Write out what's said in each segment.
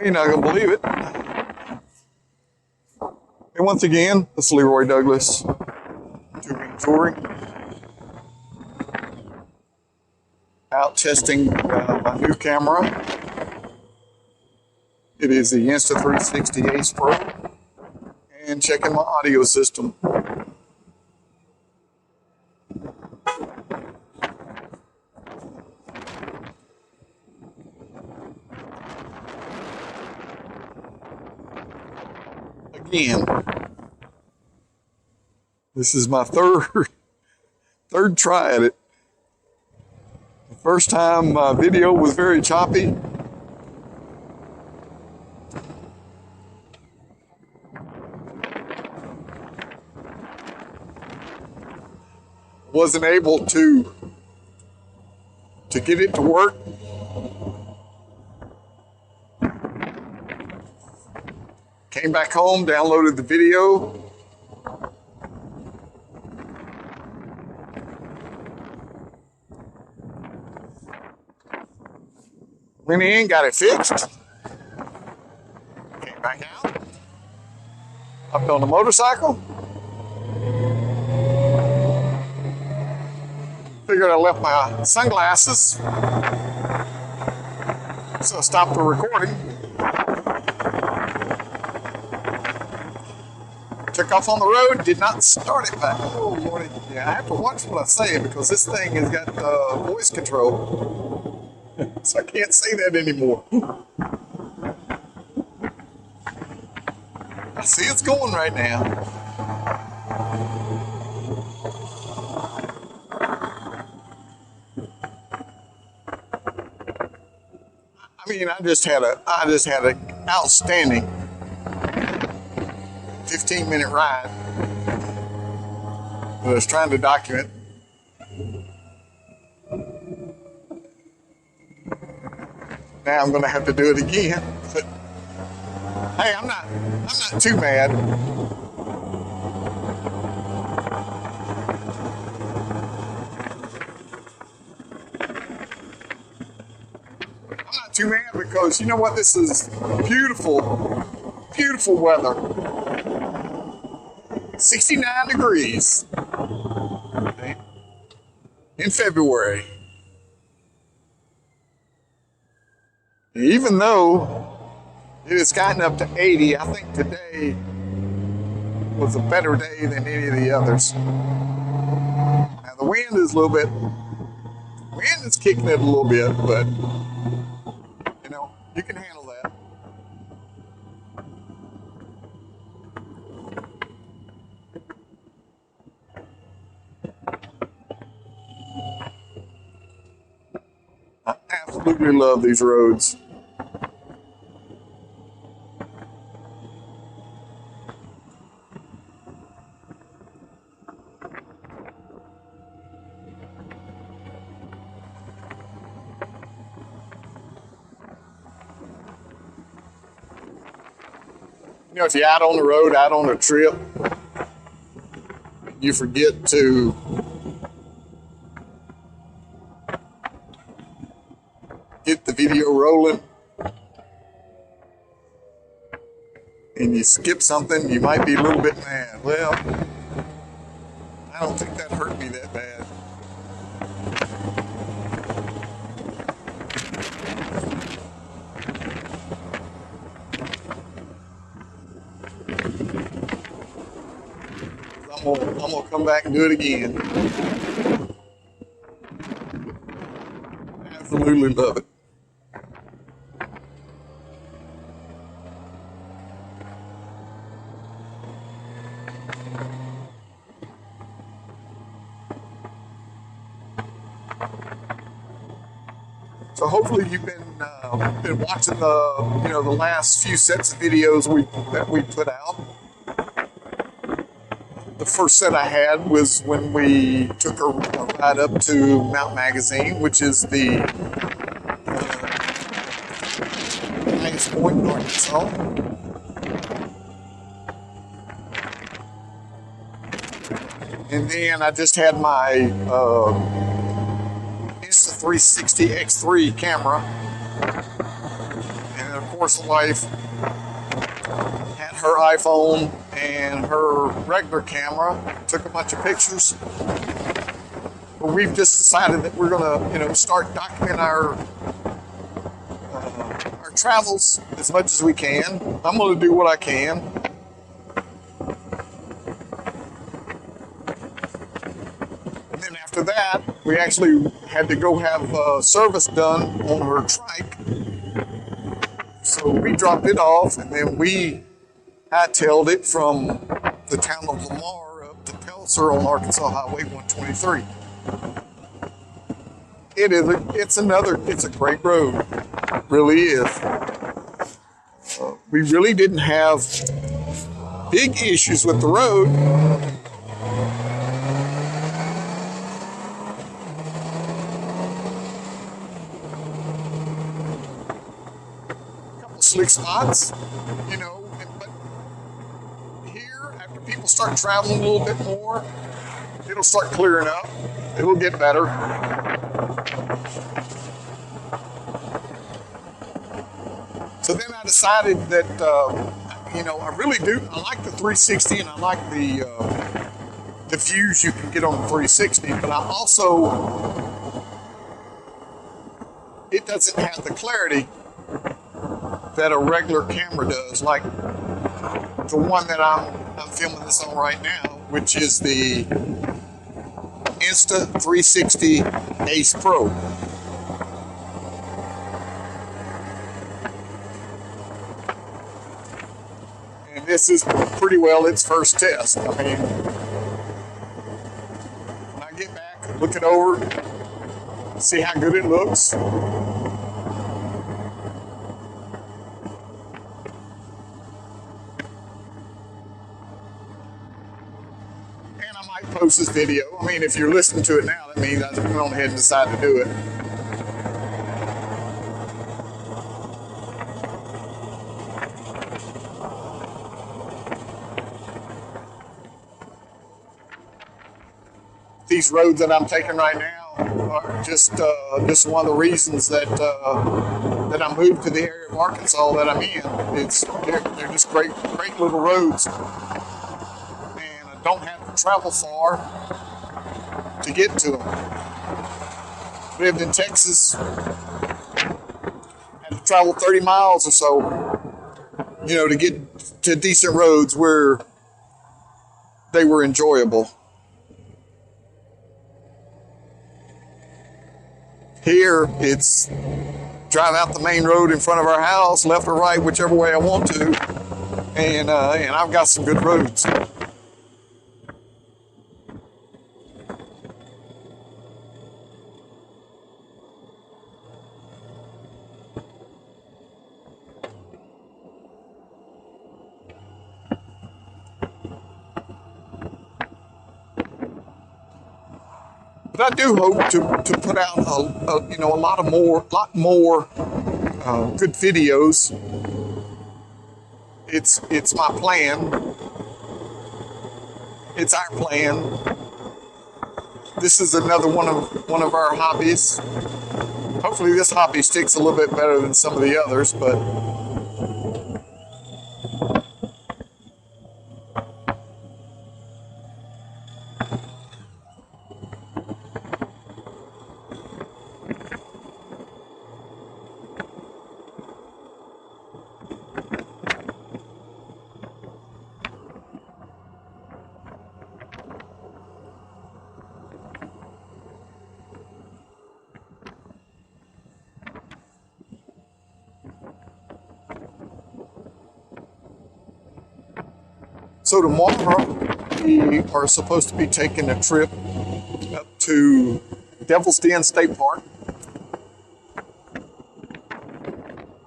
You're not going to believe it. And once again, this is Leroy Douglas, tubing touring. Out testing my new camera. It is the Insta 360 Ace Pro. And checking my audio system. Again, this is my third try at it. The first time my video was very choppy. Wasn't able to get it to work. Came back home, downloaded the video. Went in, got it fixed. Came back out. Hopped on the motorcycle. Figured I left my sunglasses. So I stopped the recording. Took off on the road, did not start it back. Oh, Lordy. Yeah, I have to watch what I say because this thing has got voice control. So I can't say that anymore. I see it's going right now. I mean, I just had an outstanding 15-minute ride that I was trying to document. Now I'm going to have to do it again. But hey, I'm not too mad. I'm not too mad because you know what? This is beautiful, beautiful weather. 69 degrees in February. Even though it has gotten up to 80, I think today was a better day than any of the others. Now the wind is wind is kicking it a little bit, but you know, you can handle that. I absolutely love these roads. You know, if you're out on the road, out on a trip, you forget to get the video rolling, and you skip something, you might be a little bit mad. Well, I don't think that hurt me that bad. I'm gonna come back and do it again. Absolutely love it. So hopefully you've been watching the last few sets of videos that we put out. The first set I had was when we took a ride up to Mount Magazine, which is the highest point in Arkansas. And then I just had my Insta 360 X3 camera. And of course, the wife had her iPhone and her regular camera, took a bunch of pictures. But we've just decided that we're gonna, start documenting our travels as much as we can. I'm gonna do what I can. And then after that, we actually had to go have service done on her trike. So we dropped it off, and then we hightailed it from the town of Lamar up to Pelser on Arkansas Highway 123. It's a great road. It really is. We really didn't have big issues with the road. A couple of slick spots, but here, after people start traveling a little bit more, it'll start clearing up. It'll get better. So then I decided that, I really do. I like the 360 and I like the views you can get on the 360, but I also, it doesn't have the clarity that a regular camera does, like the one that I'm filming this on right now, which is the Insta 360 Ace Pro. And this is pretty well its first test. I mean, when I get back, look it over, see how good it looks. Post this video. I mean, if you're listening to it now, that means I just went on ahead and decided to do it. These roads that I'm taking right now are just one of the reasons that I moved to the area of Arkansas that I'm in. They're just great little roads, and I don't have travel far to get to them. Lived in Texas, had to travel 30 miles or so, to get to decent roads where they were enjoyable. Here, it's drive out the main road in front of our house, left or right, whichever way I want to, and I've got some good roads. But I do hope to put out a lot more good videos. It's my plan. It's our plan. This is another one of our hobbies. Hopefully this hobby sticks a little bit better than some of the others, but so tomorrow we are supposed to be taking a trip up to Devil's Den State Park.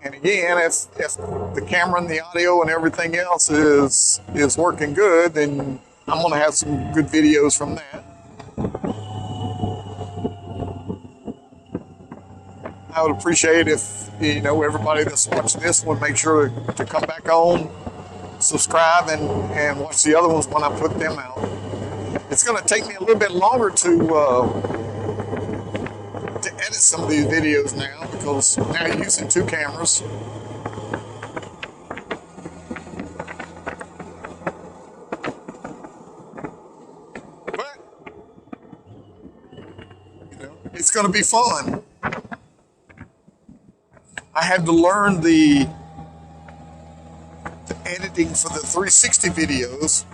And again, if the camera and the audio and everything else is working good, then I'm going to have some good videos from that. I would appreciate if everybody that's watching this would make sure to come back on, subscribe, and watch the other ones when I put them out. It's going to take me a little bit longer to edit some of these videos now, because now I'm using two cameras. going to be fun. I had to learn the editing for the 360 videos,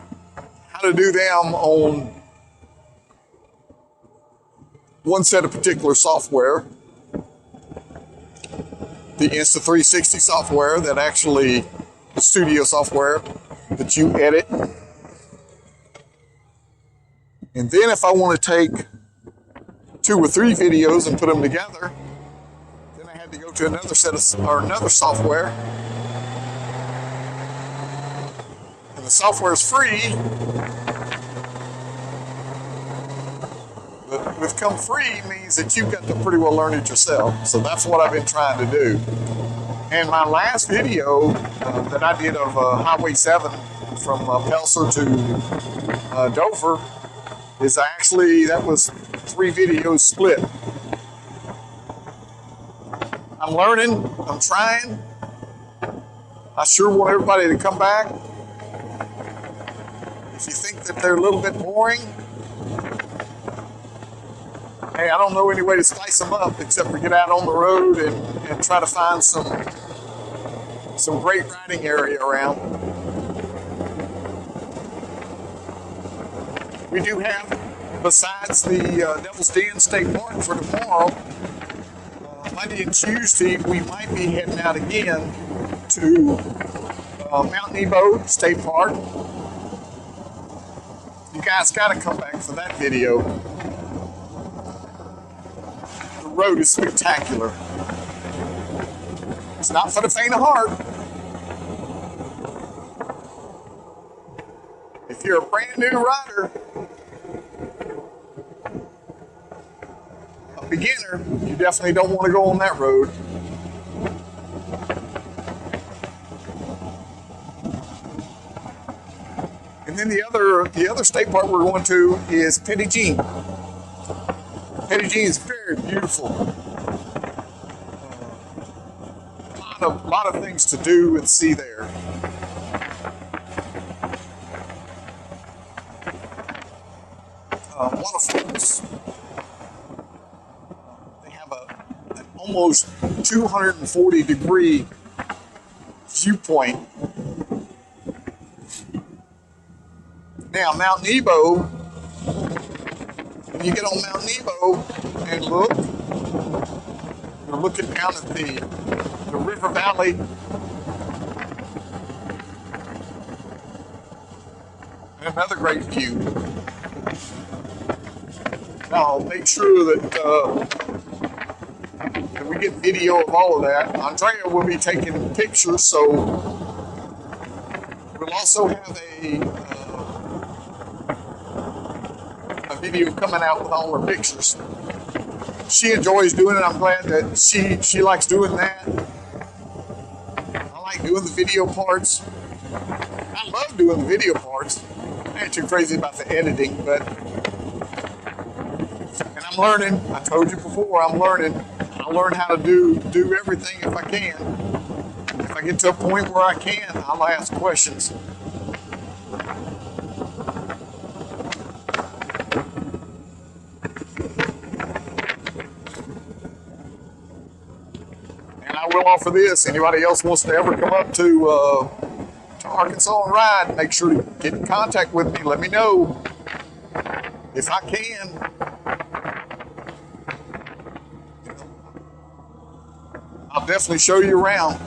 how to do them on one set of particular software, the Insta 360 software that actually, the studio software that you edit. And then if I want to take 2 or 3 videos and put them together, then I had to go to another set of, or another software. And the software is free. But with come free means that you've got to pretty well learn it yourself. So that's what I've been trying to do. And my last video that I did of Highway 7 from Pelser to Dover is actually, that was 3 videos split. I'm learning, I'm trying. I sure want everybody to come back. If you think that they're a little bit boring, hey, I don't know any way to spice them up except for get out on the road and try to find some great riding area around. We do have, besides the Devil's Den State Park for tomorrow, Monday and Tuesday, we might be heading out again to Mount Nebo State Park. You guys got to come back for that video. The road is spectacular. It's not for the faint of heart. If you're a brand new rider, a beginner, you definitely don't want to go on that road. And then the other state park we're going to is Petit Jean. Petit Jean is very beautiful. A lot of things to do and see there. Waterfalls. They have an almost 240-degree viewpoint. Now, Mount Nebo, when you get on Mount Nebo and look, you're looking down at the river valley. And another great view. Now, I'll make sure that we get video of all of that. Andrea will be taking pictures, so we'll also have a video coming out with all her pictures. She enjoys doing it. I'm glad that she likes doing that. I like doing the video parts. I love doing the video parts. I ain't too crazy about the editing, but and I'm learning. I told you before, I'm learning. I'll learn how to do everything if I can. If I get to a point where I can, I'll ask questions. I will offer this. Anybody else wants to ever come up to Arkansas and ride, make sure to get in contact with me. Let me know if I can. I'll definitely show you around.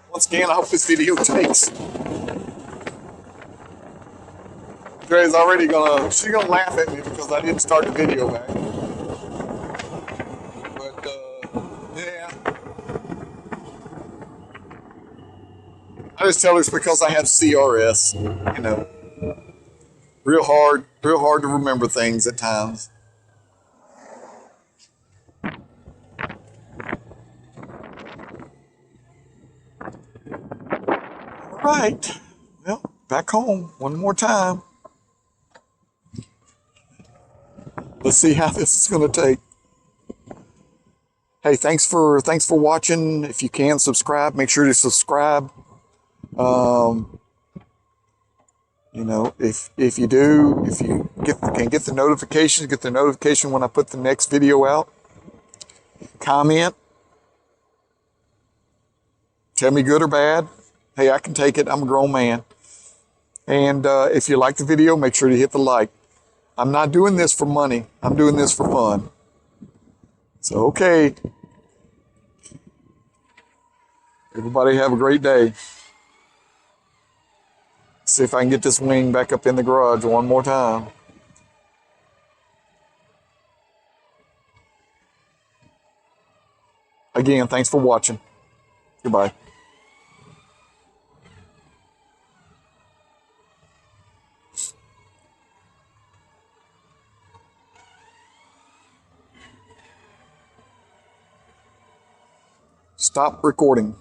Once again, I hope this video takes. Dre's already she's gonna laugh at me because I didn't start the video back. But, yeah. I just tell her it's because I have CRS, you know. Real hard to remember things at times. All right. Well, back home one more time. Let's see how this is going to take. Hey, thanks for watching. If you can subscribe, make sure to subscribe. Um, if you can get the notifications, get the notification when I put the next video out. Comment, tell me good or bad. Hey, I can take it. I'm a grown man. And if you like the video, make sure to hit the like. I'm not doing this for money. I'm doing this for fun. So, okay. Everybody have a great day. See if I can get this wing back up in the garage one more time. Again, thanks for watching. Goodbye. Stop recording.